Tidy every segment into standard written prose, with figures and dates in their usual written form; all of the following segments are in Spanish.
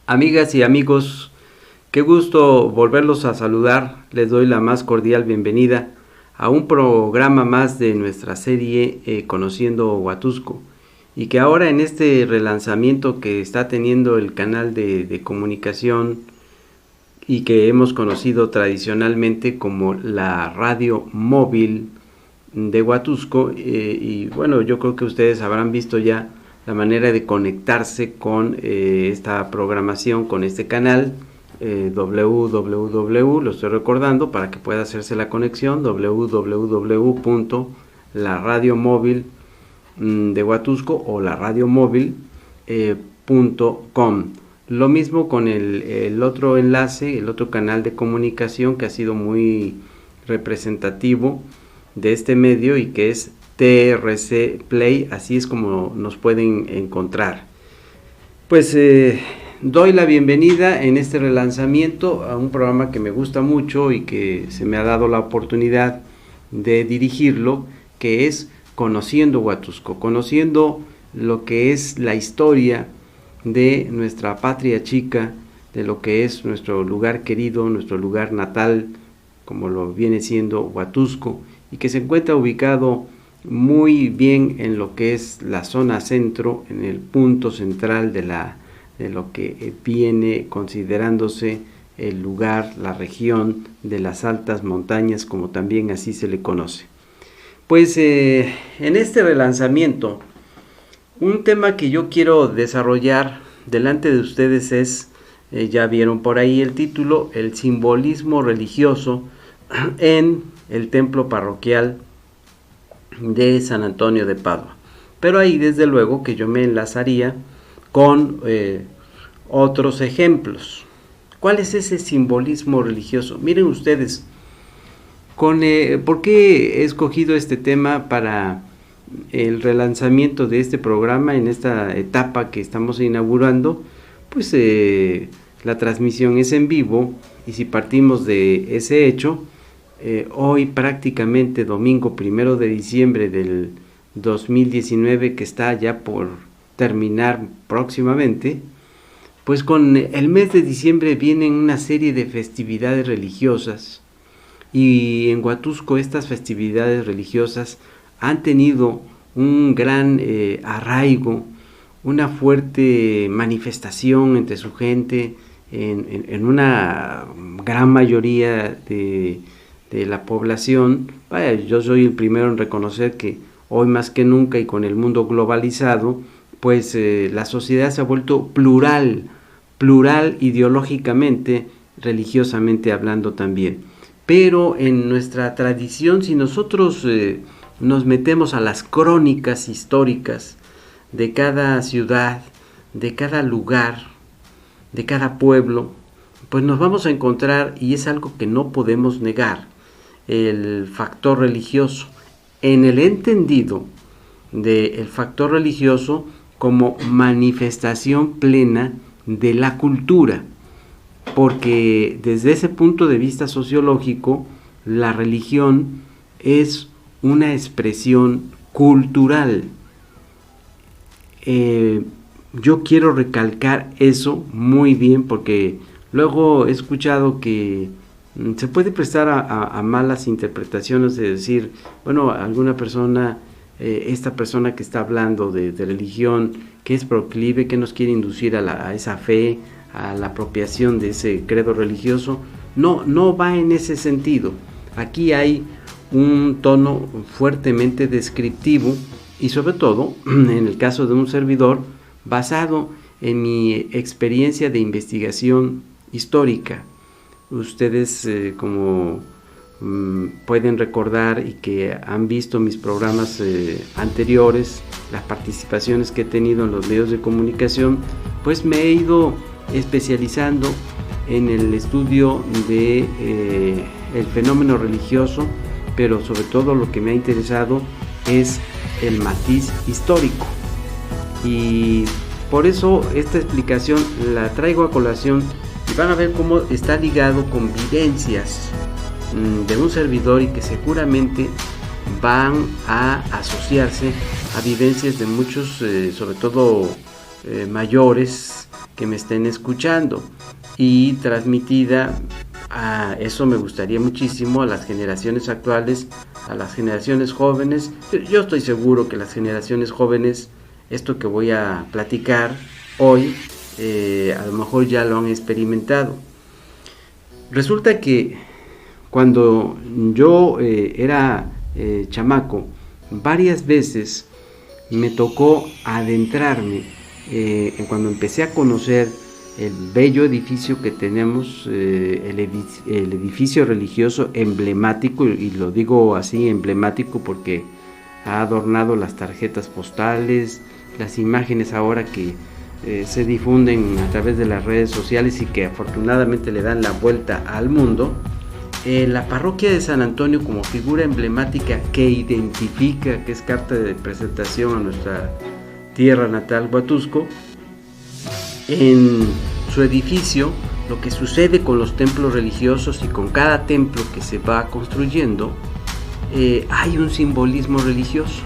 Amigas y amigos, qué gusto volverlos a saludar. Les doy la más cordial bienvenida a un programa más de nuestra serie Conociendo Huatusco, y que ahora en este relanzamiento que está teniendo el canal de comunicación y que hemos conocido tradicionalmente como la radio móvil de Huatusco, y bueno, yo creo que ustedes habrán visto ya la manera de conectarse con esta programación, con este canal, www, lo estoy recordando para que pueda hacerse la conexión, www.laradiomóvil de Huatusco o laradiomóvil.com. Lo mismo con el otro enlace, el otro canal de comunicación que ha sido muy representativo de este medio y que es TRC Play, así es como nos pueden encontrar. Pues doy la bienvenida en este relanzamiento a un programa que me gusta mucho y que se me ha dado la oportunidad de dirigirlo, que es Conociendo Huatusco, conociendo lo que es la historia de nuestra patria chica, de lo que es nuestro lugar querido, nuestro lugar natal, como lo viene siendo Huatusco, y que se encuentra ubicado muy bien en lo que es la zona centro, en el punto central de lo que viene considerándose el lugar, la región de las altas montañas, como también así se le conoce. Pues en este relanzamiento, un tema que yo quiero desarrollar delante de ustedes es, ya vieron por ahí el título, el simbolismo religioso en el templo parroquial de San Antonio de Padua. Pero ahí desde luego que yo me enlazaría con otros ejemplos. ¿Cuál es ese simbolismo religioso? Miren ustedes, ¿por qué he escogido este tema para el relanzamiento de este programa en esta etapa que estamos inaugurando? Pues la transmisión es en vivo, y si partimos de ese hecho, hoy prácticamente domingo 1 de diciembre del 2019, que está ya por terminar próximamente, pues con el mes de diciembre vienen una serie de festividades religiosas, y en Huatusco estas festividades religiosas han tenido un gran arraigo, una fuerte manifestación entre su gente, en una gran mayoría de la población. Vaya, yo soy el primero en reconocer que hoy más que nunca y con el mundo globalizado, pues la sociedad se ha vuelto plural ideológicamente, religiosamente hablando también. Pero en nuestra tradición, si nosotros nos metemos a las crónicas históricas de cada ciudad, de cada lugar, de cada pueblo, pues nos vamos a encontrar, y es algo que no podemos negar, el factor religioso, en el entendido del factor religioso como manifestación plena de la cultura, porque desde ese punto de vista sociológico, la religión es una expresión cultural. Yo quiero recalcar eso muy bien, porque luego he escuchado que se puede prestar a malas interpretaciones, de decir, bueno, alguna persona, esta persona que está hablando de religión, que es proclive, que nos quiere inducir a esa fe, a la apropiación de ese credo religioso. No va en ese sentido. Aquí hay un tono fuertemente descriptivo, y sobre todo, en el caso de un servidor, basado en mi experiencia de investigación histórica. Ustedes, como pueden recordar y que han visto mis programas anteriores, las participaciones que he tenido en los medios de comunicación, pues me he ido especializando en el estudio de el fenómeno religioso, pero sobre todo lo que me ha interesado es el matiz histórico, y por eso esta explicación la traigo a colación, y van a ver cómo está ligado con vivencias de un servidor, y que seguramente van a asociarse a vivencias de muchos, sobre todo mayores, que me estén escuchando y transmitida eso me gustaría muchísimo a las generaciones actuales, a las generaciones jóvenes. Yo estoy seguro que las generaciones jóvenes, esto que voy a platicar hoy, a lo mejor ya lo han experimentado. Resulta que cuando yo era chamaco, varias veces me tocó adentrarme cuando empecé a conocer el bello edificio que tenemos, el edificio religioso emblemático, y lo digo así emblemático porque ha adornado las tarjetas postales, las imágenes ahora que se difunden a través de las redes sociales y que afortunadamente le dan la vuelta al mundo. La parroquia de San Antonio, como figura emblemática que identifica, que es carta de presentación a nuestra tierra natal, Huatusco, en su edificio, lo que sucede con los templos religiosos y con cada templo que se va construyendo, hay un simbolismo religioso.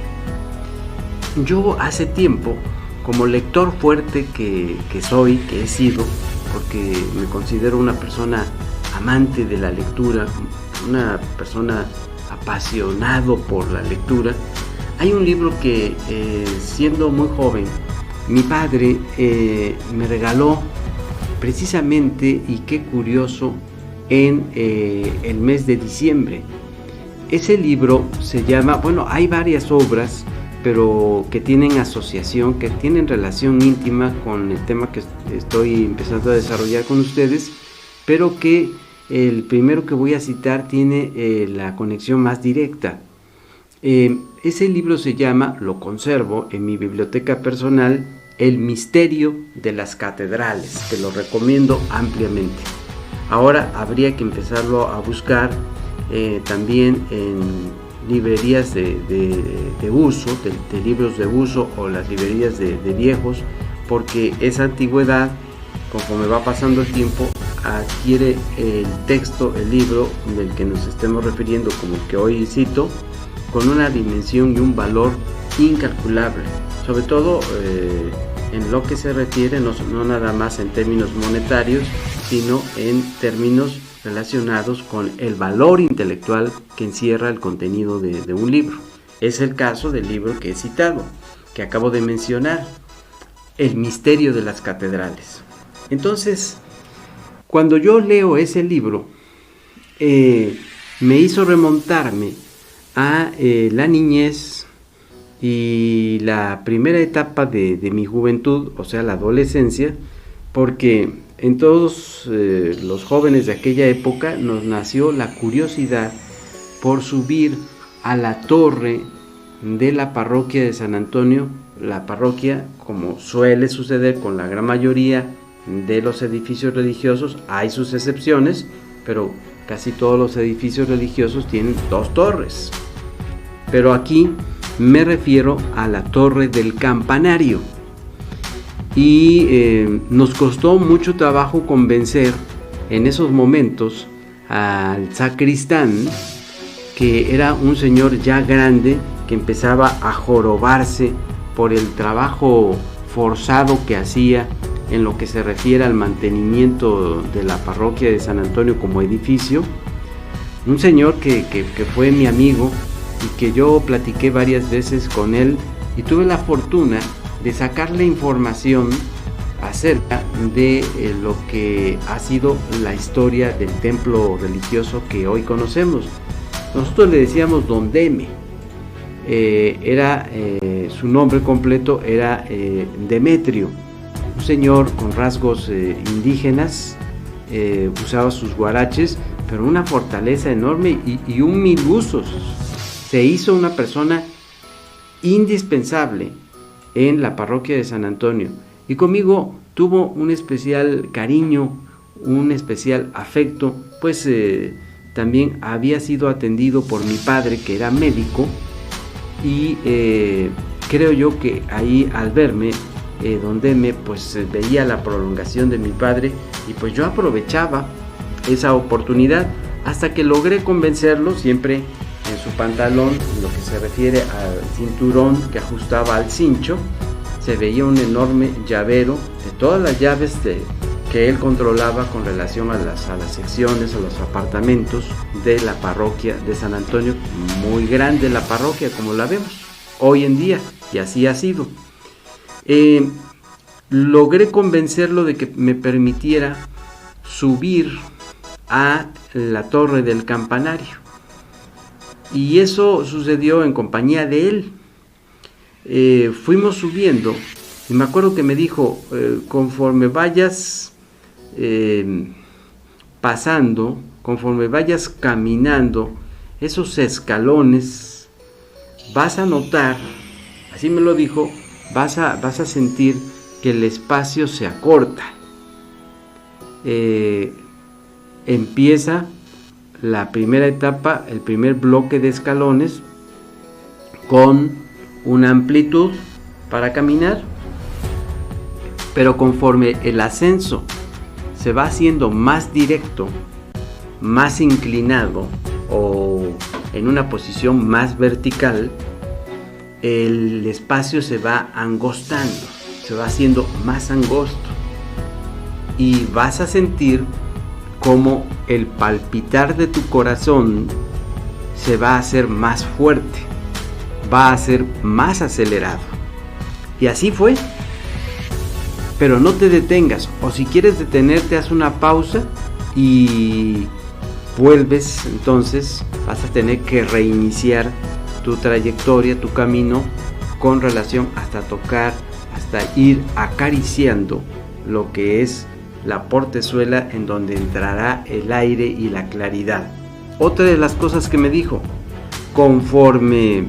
Yo hace tiempo, como lector fuerte que he sido, porque me considero una persona amante de la lectura, una persona apasionado por la lectura, hay un libro que siendo muy joven, mi padre me regaló precisamente, y qué curioso, en el mes de diciembre. Ese libro se llama, bueno, hay varias obras, pero que tienen asociación, que tienen relación íntima con el tema que estoy empezando a desarrollar con ustedes, pero que el primero que voy a citar tiene la conexión más directa. Ese libro se llama, lo conservo en mi biblioteca personal, El misterio de las catedrales, que lo recomiendo ampliamente. Ahora habría que empezarlo a buscar también en librerías de uso, de libros de uso, o las librerías de viejos, porque esa antigüedad, conforme va pasando el tiempo, adquiere el texto, el libro del que nos estemos refiriendo, como el que hoy cito, con una dimensión y un valor incalculable, sobre todo en lo que se refiere, no nada más en términos monetarios, sino en términos relacionados con el valor intelectual que encierra el contenido de un libro. Es el caso del libro que he citado, que acabo de mencionar, El misterio de las catedrales. Entonces, cuando yo leo ese libro, me hizo remontarme a la niñez y la primera etapa de mi juventud, o sea, la adolescencia, porque en todos los jóvenes de aquella época nos nació la curiosidad por subir a la torre de la parroquia de San Antonio. La parroquia, como suele suceder con la gran mayoría de los edificios religiosos, hay sus excepciones, pero casi todos los edificios religiosos tienen dos torres. Pero aquí me refiero a la torre del campanario. Y nos costó mucho trabajo convencer en esos momentos al sacristán, que era un señor ya grande que empezaba a jorobarse por el trabajo forzado que hacía en lo que se refiere al mantenimiento de la parroquia de San Antonio como edificio. Un señor que fue mi amigo y que yo platiqué varias veces con él, y tuve la fortuna de sacarle información acerca de lo que ha sido la historia del templo religioso que hoy conocemos. Nosotros le decíamos Don Deme. Su nombre completo era Demetrio, un señor con rasgos indígenas, usaba sus guaraches, pero una fortaleza enorme y un mil usos. Se hizo una persona indispensable en la parroquia de San Antonio, y conmigo tuvo un especial cariño, un especial afecto, pues también había sido atendido por mi padre, que era médico, y creo yo que ahí, al verme, donde pues veía la prolongación de mi padre, y pues yo aprovechaba esa oportunidad hasta que logré convencerlo, siempre en su pantalón, en lo que se refiere al cinturón que ajustaba al cincho, se veía un enorme llavero de todas las llaves que él controlaba con relación a las secciones, a los apartamentos de la parroquia de San Antonio. Muy grande la parroquia, como la vemos hoy en día, y así ha sido. Logré convencerlo de que me permitiera subir a la torre del campanario, y eso sucedió en compañía de él. Fuimos subiendo, y me acuerdo que me dijo, conforme vayas pasando, conforme vayas caminando esos escalones, vas a notar, así me lo dijo, vas a sentir que el espacio se acorta. Empieza la primera etapa, el primer bloque de escalones, con una amplitud para caminar, pero conforme el ascenso se va haciendo más directo, más inclinado o en una posición más vertical, el espacio se va angostando, se va haciendo más angosto, y vas a sentir como el palpitar de tu corazón se va a hacer más fuerte, va a ser más acelerado. Y así fue. Pero no te detengas, o si quieres detenerte, haz una pausa y vuelves. Entonces vas a tener que reiniciar tu trayectoria, tu camino, con relación hasta tocar, hasta ir acariciando lo que es la portezuela, en donde entrará el aire y la claridad. Otra de las cosas que me dijo: conforme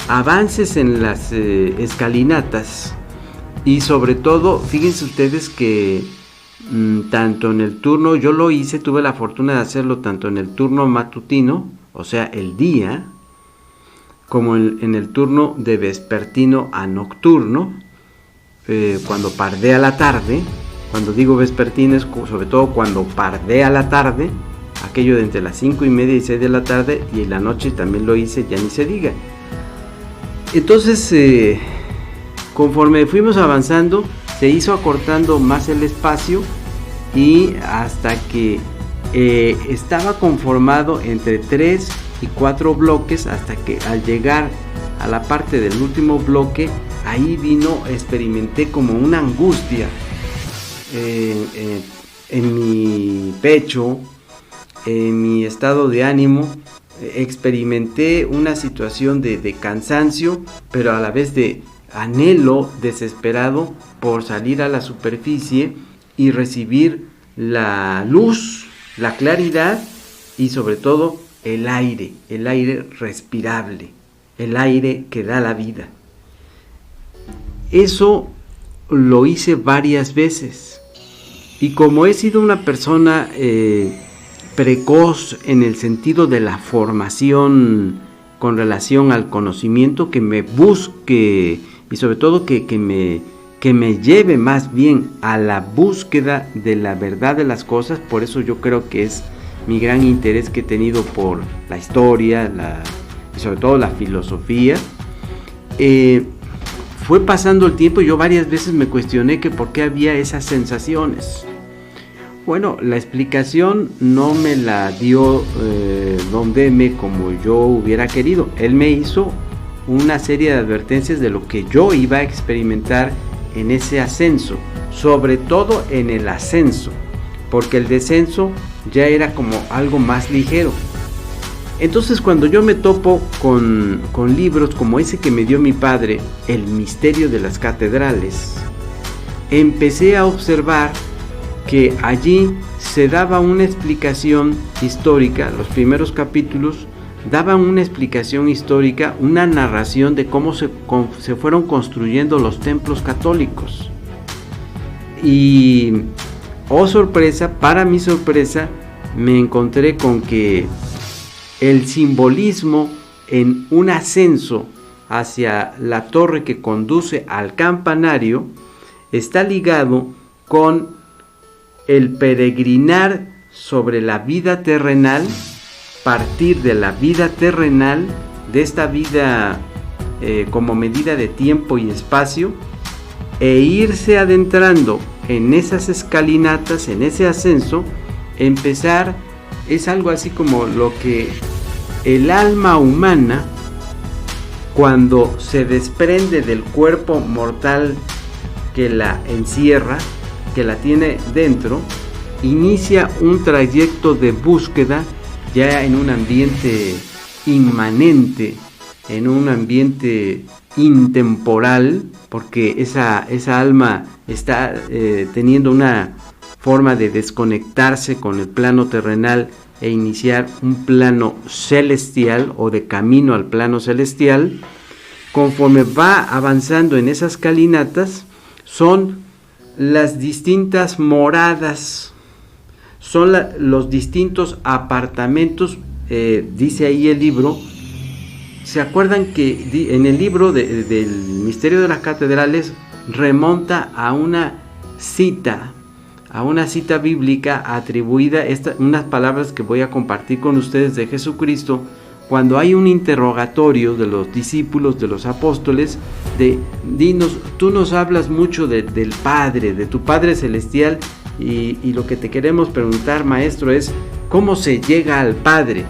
avances en las escalinatas, y sobre todo, fíjense ustedes que tanto en el turno, yo lo hice, tuve la fortuna de hacerlo tanto en el turno matutino, o sea, el día, como en el turno de vespertino a nocturno, cuando pardea la tarde. Cuando digo vespertino es sobre todo cuando pardea la tarde, aquello de entre las 5:30 y 6 de la tarde, y en la noche también lo hice, ya ni se diga. Entonces, conforme fuimos avanzando, se hizo acortando más el espacio, y hasta que estaba conformado entre 3 y 4 bloques, hasta que al llegar a la parte del último bloque, ahí experimenté como una angustia en mi pecho, en mi estado de ánimo. Experimenté una situación de cansancio, pero a la vez de anhelo desesperado por salir a la superficie y recibir la luz, la claridad, y sobre todo el aire respirable, el aire que da la vida. Eso lo hice varias veces, y como he sido una persona precoz en el sentido de la formación con relación al conocimiento, que me busque, y sobre todo que me lleve más bien a la búsqueda de la verdad de las cosas. Por eso yo creo que es mi gran interés que he tenido por la historia, y sobre todo la filosofía. Fue pasando el tiempo y yo varias veces me cuestioné que por qué había esas sensaciones. Bueno, la explicación no me la dio Don Deme como yo hubiera querido. Él me hizo una serie de advertencias de lo que yo iba a experimentar en ese ascenso, sobre todo en el ascenso, porque el descenso ya era como algo más ligero. Entonces, cuando yo me topo con libros como ese que me dio mi padre, El misterio de las catedrales, empecé a observar que allí se daba una explicación histórica. Los primeros capítulos daban una explicación histórica, una narración de cómo se fueron construyendo los templos católicos. Y, oh sorpresa, para mi sorpresa, me encontré con que el simbolismo en un ascenso hacia la torre que conduce al campanario está ligado con el peregrinar sobre la vida terrenal, partir de la vida terrenal, de esta vida como medida de tiempo y espacio, e irse adentrando en esas escalinatas, en ese ascenso, empezar, es algo así como lo que el alma humana, cuando se desprende del cuerpo mortal que la encierra, que la tiene dentro, inicia un trayecto de búsqueda ya en un ambiente inmanente, en un ambiente intemporal, porque esa alma está teniendo una forma de desconectarse con el plano terrenal e iniciar un plano celestial o de camino al plano celestial. Conforme va avanzando en esas calinatas, son las distintas moradas, son los distintos apartamentos, dice ahí el libro. ¿Se acuerdan que en el libro del Misterio de las Catedrales remonta a una cita bíblica atribuida, unas palabras que voy a compartir con ustedes de Jesucristo, cuando hay un interrogatorio de los discípulos, de los apóstoles, de dinos, tú nos hablas mucho del Padre, de tu Padre Celestial, y lo que te queremos preguntar, maestro, es ¿cómo se llega al Padre?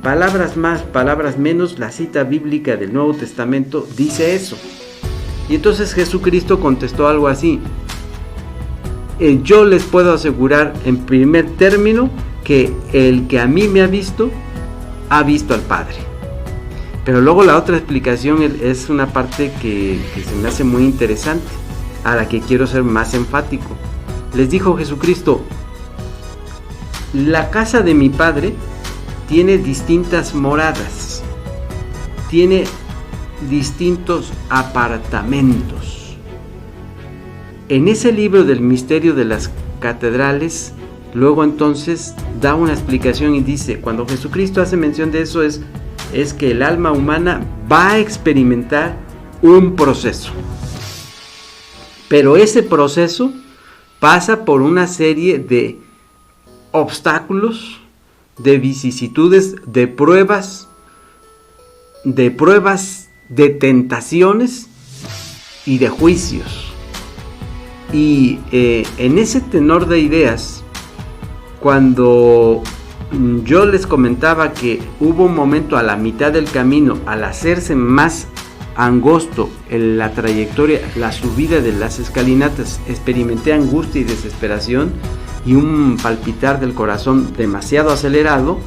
Palabras más, palabras menos, la cita bíblica del Nuevo Testamento dice eso. Y entonces Jesucristo contestó algo así: yo les puedo asegurar en primer término que el que a mí me ha visto al Padre. Pero luego la otra explicación es una parte que se me hace muy interesante, a la que quiero ser más enfático. Les dijo Jesucristo: la casa de mi Padre tiene distintas moradas, tiene distintos apartamentos. En ese libro del Misterio de las Catedrales, luego entonces da una explicación y dice, cuando Jesucristo hace mención de eso, es que el alma humana va a experimentar un proceso. Pero ese proceso pasa por una serie de obstáculos, de vicisitudes, de pruebas, de tentaciones y de juicios. Y en ese tenor de ideas, cuando yo les comentaba que hubo un momento a la mitad del camino, al hacerse más angosto en la trayectoria, la subida de las escalinatas, experimenté angustia y desesperación y un palpitar del corazón demasiado acelerado.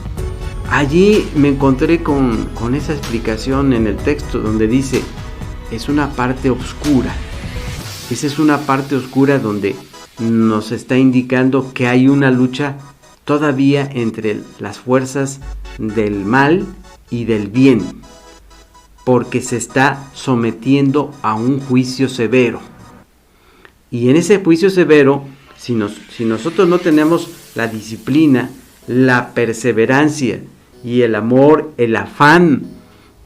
Allí me encontré con esa explicación en el texto donde dice, es una parte oscura. Esa es una parte oscura donde nos está indicando que hay una lucha todavía entre las fuerzas del mal y del bien, porque se está sometiendo a un juicio severo. Y en ese juicio severo, si nosotros no tenemos la disciplina, la perseverancia y el amor, el afán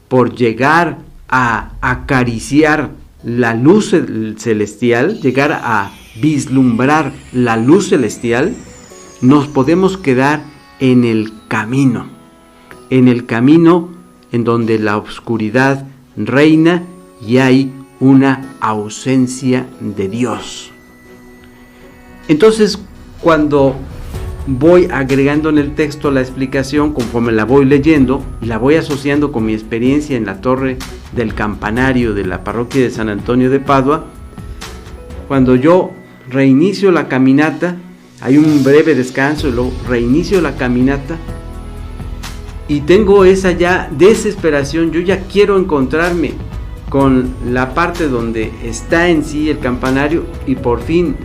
por llegar a acariciar la luz celestial, llegar a vislumbrar la luz celestial, nos podemos quedar en el camino en donde la oscuridad reina y hay una ausencia de Dios. Entonces, cuando voy agregando en el texto la explicación, conforme la voy leyendo, la voy asociando con mi experiencia en la torre del campanario de la parroquia de San Antonio de Padua, cuando yo reinicio la caminata, hay un breve descanso y luego reinicio la caminata y tengo esa ya desesperación, yo ya quiero encontrarme con la parte donde está en sí el campanario y por fin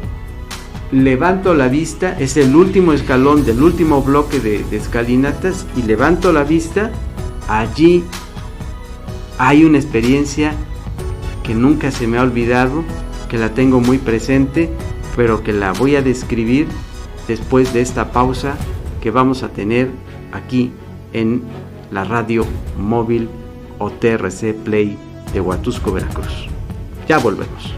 levanto la vista, es el último escalón del último bloque de escalinatas y levanto la vista, allí hay una experiencia que nunca se me ha olvidado, que la tengo muy presente, pero que la voy a describir después de esta pausa que vamos a tener aquí en la radio móvil o TRC Play de Huatusco, Veracruz. Ya volvemos.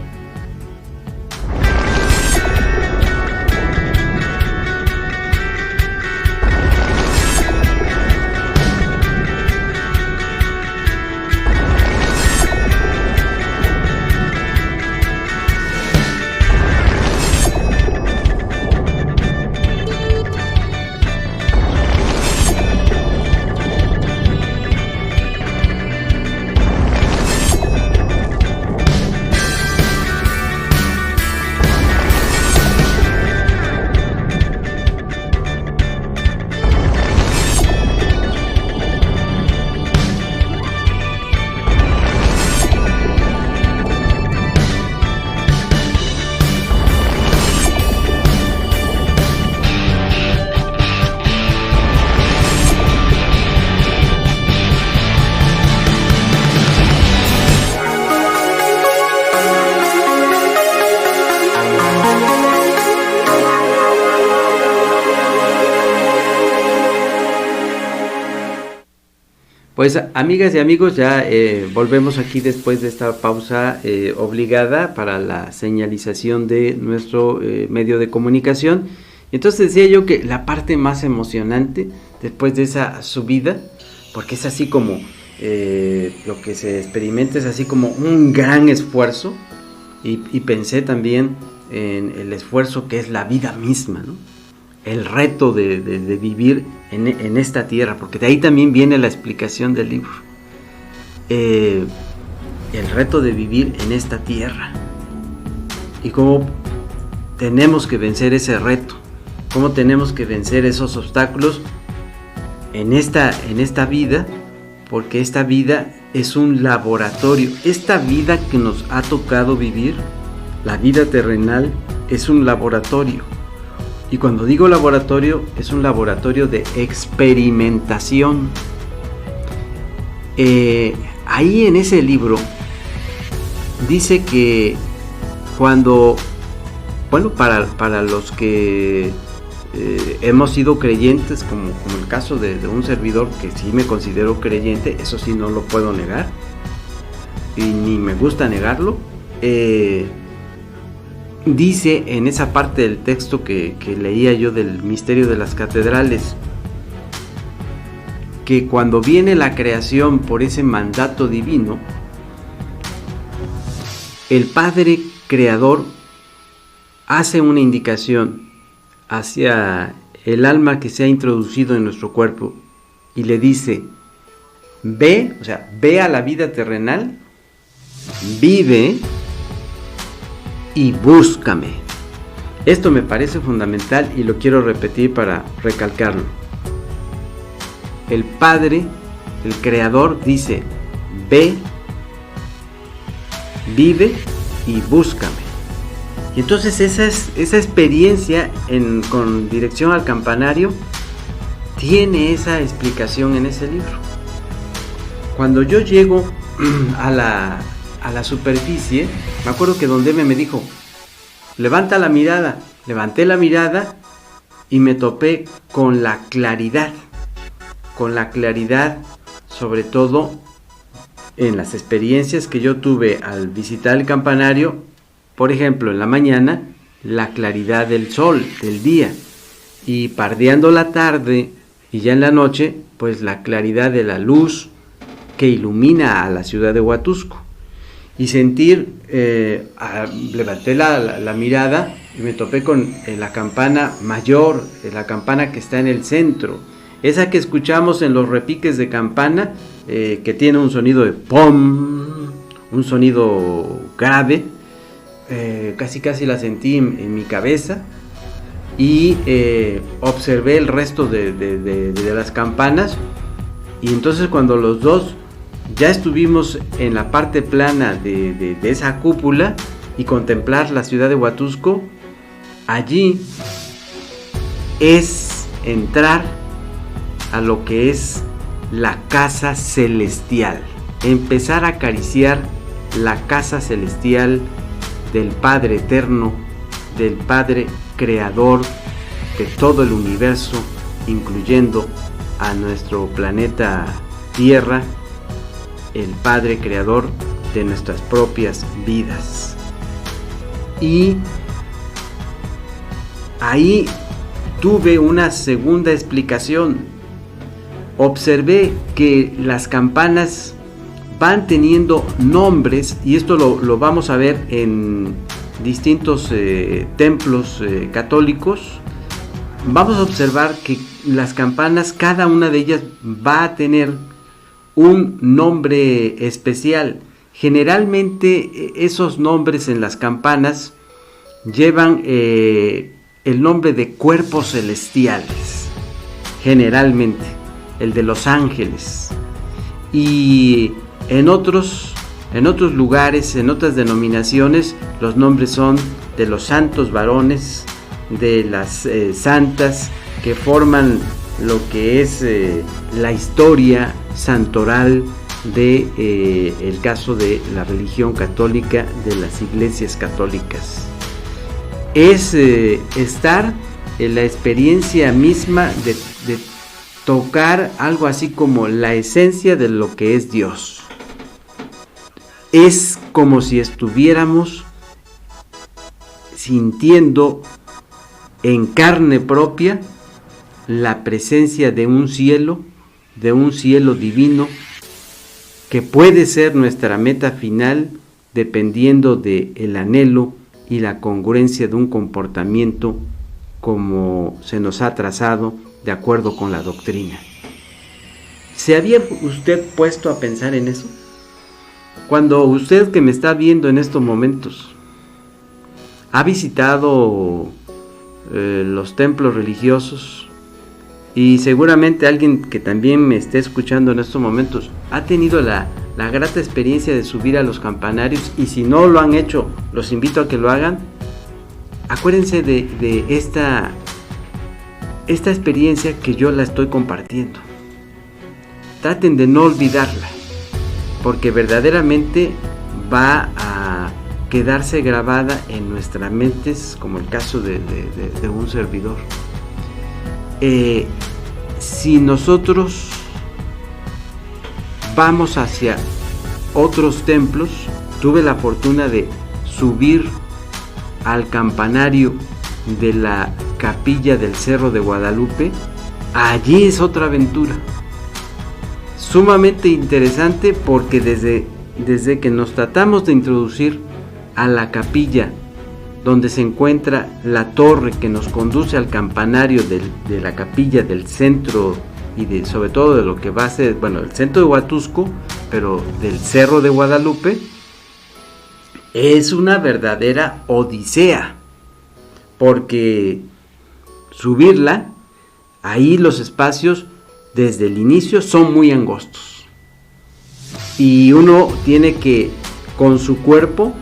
Pues amigas y amigos, ya volvemos aquí después de esta pausa obligada para la señalización de nuestro medio de comunicación. Entonces decía yo que la parte más emocionante después de esa subida, porque es así como lo que se experimenta, es así como un gran esfuerzo, y pensé también en el esfuerzo que es la vida misma, ¿no? El reto de vivir en esta tierra, porque de ahí también viene la explicación del libro. El reto de vivir en esta tierra y cómo tenemos que vencer ese reto, cómo tenemos que vencer esos obstáculos en esta vida, porque esta vida es un laboratorio. Esta vida que nos ha tocado vivir, la vida terrenal, es un laboratorio. Y cuando digo laboratorio, es un laboratorio de experimentación. Ahí en ese libro dice que cuando, bueno, para los que hemos sido creyentes, como el caso de un servidor que sí me considero creyente, eso sí no lo puedo negar, y ni me gusta negarlo, dice en esa parte del texto que leía yo del misterio de las catedrales, que cuando viene la creación por ese mandato divino, el Padre Creador hace una indicación hacia el alma que se ha introducido en nuestro cuerpo y le dice: ve, o sea, ve a la vida terrenal, vive y búscame. Esto me parece fundamental y lo quiero repetir para recalcarlo. El Padre, el Creador, dice: ve, vive y búscame. Y entonces esa experiencia con dirección al campanario tiene esa explicación en ese libro. Cuando yo llego a la superficie, me acuerdo que don Deme me dijo: levanta la mirada. Levanté la mirada y me topé con la claridad sobre todo en las experiencias que yo tuve al visitar el campanario. Por ejemplo, en la mañana, la claridad del sol, del día, y pardeando la tarde y ya en la noche, pues la claridad de la luz que ilumina a la ciudad de Huatusco. Y sentir, levanté la mirada y me topé con la campana mayor, la campana que está en el centro, esa que escuchamos en los repiques de campana, que tiene un sonido de pom, un sonido grave. Casi la sentí en mi cabeza, y observé el resto de las campanas, y entonces cuando los dos ya estuvimos en la parte plana de esa cúpula y contemplar la ciudad de Huatusco, allí es entrar a lo que es la casa celestial, empezar a acariciar la casa celestial del Padre Eterno, del Padre Creador de todo el universo, incluyendo a nuestro planeta Tierra, el Padre Creador de nuestras propias vidas. Y ahí tuve una segunda explicación. Observé que las campanas van teniendo nombres, y esto lo vamos a ver en distintos templos católicos. Vamos a observar que las campanas, cada una de ellas va a tener un nombre especial. Generalmente esos nombres en las campanas llevan el nombre de cuerpos celestiales, generalmente el de los ángeles, y en otros lugares, en otras denominaciones, los nombres son de los santos varones, de las santas que forman lo que es la historia santoral de el caso de la religión católica, de las iglesias católicas. Es estar en la experiencia misma de tocar algo así como la esencia de lo que es Dios. Es como si estuviéramos sintiendo en carne propia la presencia de un cielo divino, que puede ser nuestra meta final dependiendo del anhelo y la congruencia de un comportamiento como se nos ha trazado de acuerdo con la doctrina. ¿Se había usted puesto a pensar en eso? Cuando usted, que me está viendo en estos momentos, ha visitado los templos religiosos, y seguramente alguien que también me esté escuchando en estos momentos ha tenido la grata experiencia de subir a los campanarios, y si no lo han hecho, los invito a que lo hagan. Acuérdense de esta experiencia que yo la estoy compartiendo. Traten de no olvidarla, porque verdaderamente va a quedarse grabada en nuestras mentes, como el caso de un servidor. Si nosotros vamos hacia otros templos, tuve la fortuna de subir al campanario de la capilla del Cerro de Guadalupe. Allí es otra aventura sumamente interesante, porque desde que nos tratamos de introducir a la capilla donde se encuentra la torre que nos conduce al campanario de la capilla del centro, y sobre todo de lo que va a ser, el centro de Huatusco, pero del Cerro de Guadalupe, es una verdadera odisea, porque subirla, ahí los espacios desde el inicio son muy angostos, y uno tiene que, con su cuerpo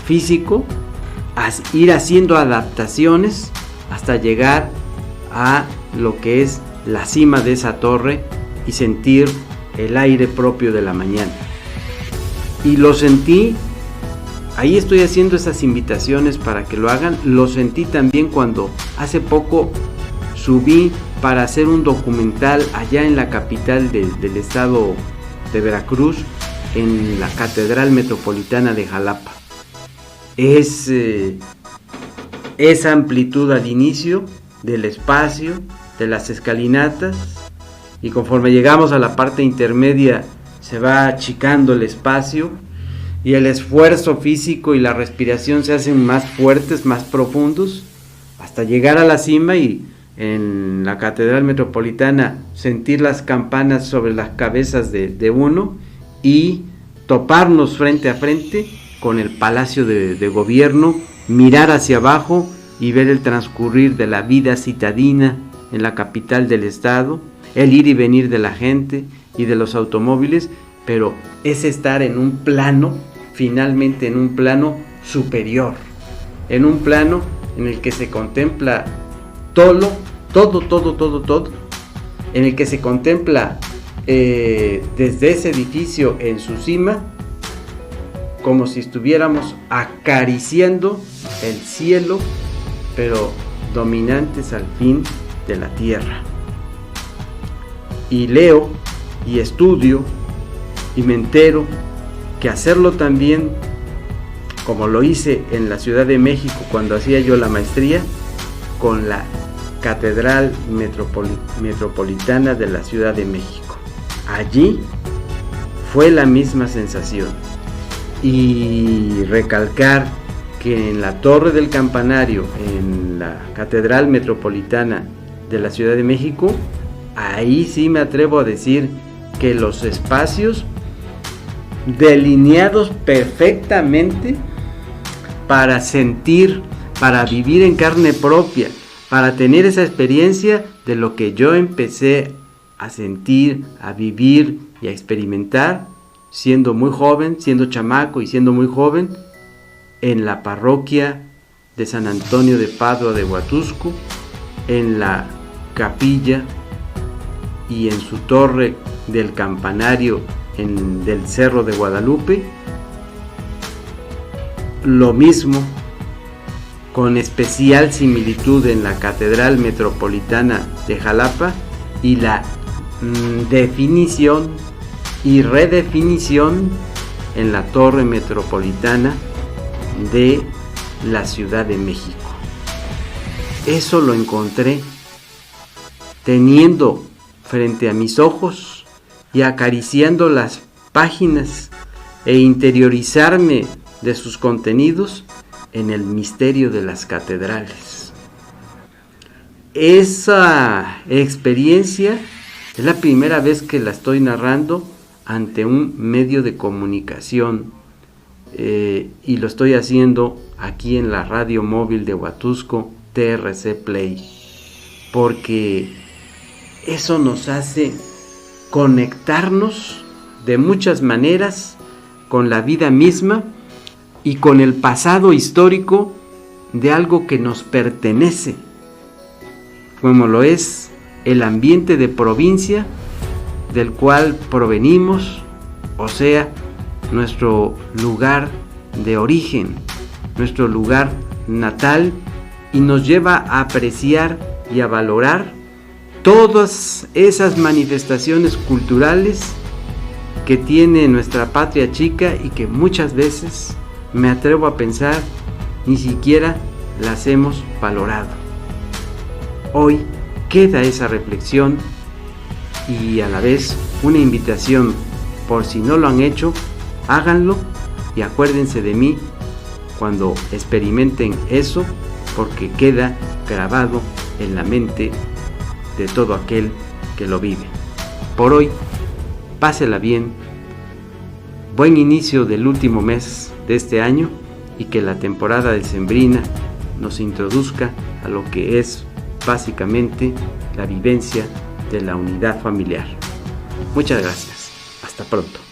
físico, ir haciendo adaptaciones hasta llegar a lo que es la cima de esa torre y sentir el aire propio de la mañana. Y lo sentí, ahí estoy haciendo esas invitaciones para que lo hagan. Lo sentí también cuando hace poco subí para hacer un documental allá en la capital del estado de Veracruz, en la Catedral Metropolitana de Jalapa. Esa amplitud al inicio del espacio, de las escalinatas, y conforme llegamos a la parte intermedia se va achicando el espacio, y el esfuerzo físico y la respiración se hacen más fuertes, más profundos, hasta llegar a la cima, y en la Catedral Metropolitana sentir las campanas sobre las cabezas de uno, y toparnos frente a frente con el Palacio de Gobierno, mirar hacia abajo y ver el transcurrir de la vida citadina en la capital del estado, el ir y venir de la gente y de los automóviles, pero es estar en un plano, finalmente en un plano superior, en un plano en el que se contempla todo, en el que se contempla desde ese edificio en su cima, como si estuviéramos acariciando el cielo, pero dominantes al fin de la tierra. Y leo y estudio y me entero que hacerlo también, como lo hice en la Ciudad de México cuando hacía yo la maestría, con la Catedral Metropolitana de la Ciudad de México. Allí fue la misma sensación. Y recalcar que en la Torre del Campanario, en la Catedral Metropolitana de la Ciudad de México, ahí sí me atrevo a decir que los espacios delineados perfectamente para sentir, para vivir en carne propia, para tener esa experiencia de lo que yo empecé a sentir, a vivir y a experimentar siendo muy joven, siendo chamaco y siendo muy joven, en la parroquia de San Antonio de Padua de Huatusco, en la capilla y en su torre del campanario del Cerro de Guadalupe. Lo mismo, con especial similitud, en la Catedral Metropolitana de Jalapa, y la definición y redefinición en la torre metropolitana de la Ciudad de México. Eso lo encontré teniendo frente a mis ojos y acariciando las páginas e interiorizarme de sus contenidos en el misterio de las catedrales. Esa experiencia es la primera vez que la estoy narrando ante un medio de comunicación y lo estoy haciendo aquí en la radio móvil de Huatusco, TRC Play, porque eso nos hace conectarnos de muchas maneras con la vida misma y con el pasado histórico de algo que nos pertenece, como lo es el ambiente de provincia del cual provenimos, o sea, nuestro lugar de origen, nuestro lugar natal, y nos lleva a apreciar y a valorar todas esas manifestaciones culturales que tiene nuestra patria chica y que muchas veces, me atrevo a pensar, ni siquiera las hemos valorado. Hoy queda esa reflexión y a la vez una invitación, por si no lo han hecho, háganlo y acuérdense de mí cuando experimenten eso, porque queda grabado en la mente de todo aquel que lo vive. Por hoy, pásela bien, buen inicio del último mes de este año y que la temporada decembrina nos introduzca a lo que es básicamente la vivencia de la unidad familiar. Muchas gracias. Hasta pronto.